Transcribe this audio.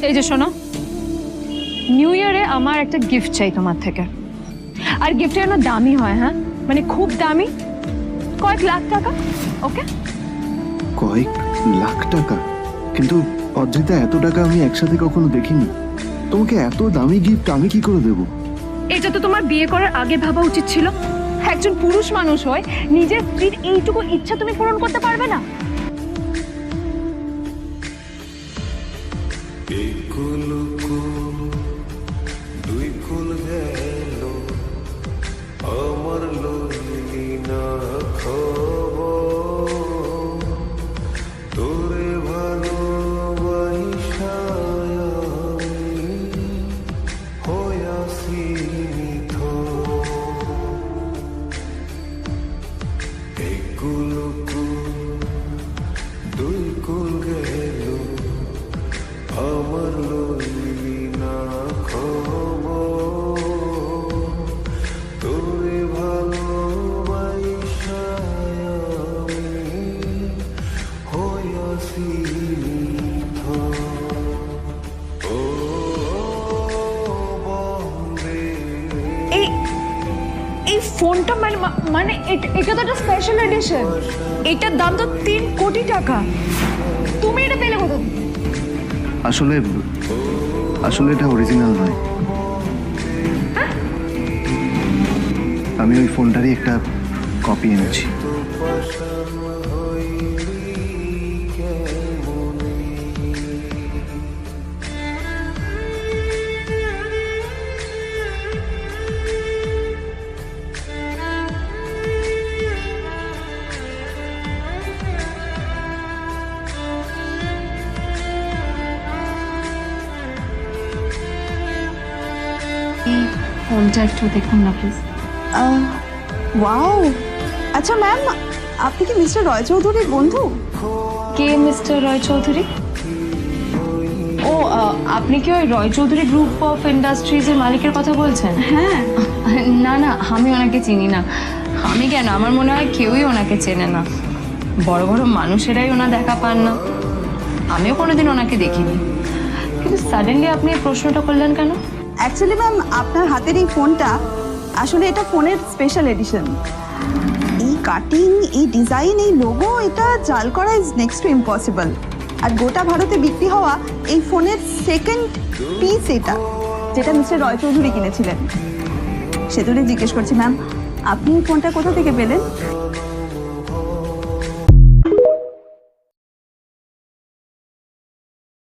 এই যে শোনো, নিউ ইয়ারে আমার একটা গিফট চাই তোমার থেকে। আর গিফটটা যেন দামি হয়, হ্যাঁ, মানে খুব দামি, কয়েক লাখ টাকা। ওকে? কয়েক লাখ টাকা? কিন্তু অদ্রিতা, এত টাকা আমি একসাথে কখনো দেখিনি। তোমাকে এত দামি গিফট আমি কি করে দেব? এটা তো তোমার বিয়ে করার আগে ভাবা উচিত ছিল। একজন পুরুষ মানুষ হয়, নিজের স্ত্রীর এইটুকু ইচ্ছা তুমি পূরণ করতে পারবে না? এই ফোনটা মানে এটা তো একটা স্পেশাল এডিশন। এটার দাম তো 3 কোটি টাকা। তুমি এটা পেলে কোথা থেকে? আসলে এটা অরিজিনাল নয়। আমি ওই ফোনটারই একটা কপি এনেছি। ফোনটা একটু দেখুন না প্লিজ। ওয়াও, আচ্ছা ম্যাম, আপনি কি মিস্টার রয় চৌধুরীর বন্ধু? কে মিস্টার রয় চৌধুরী? ও, আপনি কি ওই রয় চৌধুরী গ্রুপ অফ ইন্ডাস্ট্রিজের মালিকের কথা বলছেন? হ্যাঁ। না না, আমি ওনাকে চিনি না। আমি কেন, আমার মনে হয় কেউই ওনাকে চেনে না। বড় বড় মানুষেরাই ওনা দেখা পান না। আমিও কোনোদিন ওনাকে দেখিনি। কিন্তু সাডেনলি আপনি এই প্রশ্নটা করলেন কেন? অ্যাকচুয়ালি ম্যাম, আপনার হাতের এই ফোনটা আসলে এটা ফোনের স্পেশাল এডিশন। এই কাটিং, এই ডিজাইন, এই লোগো, এটা জাল করা ইজ নেক্সট টু ইম্পসিবল। আর গোটা ভারতে বিক্রি হওয়া এই ফোনের সেকেন্ড পিস এটা, যেটা মিস্টার রয় চৌধুরী কিনেছিলেন। সেজন্য জিজ্ঞেস করছি ম্যাম, আপনি এই ফোনটা কোথা থেকে পেলেন?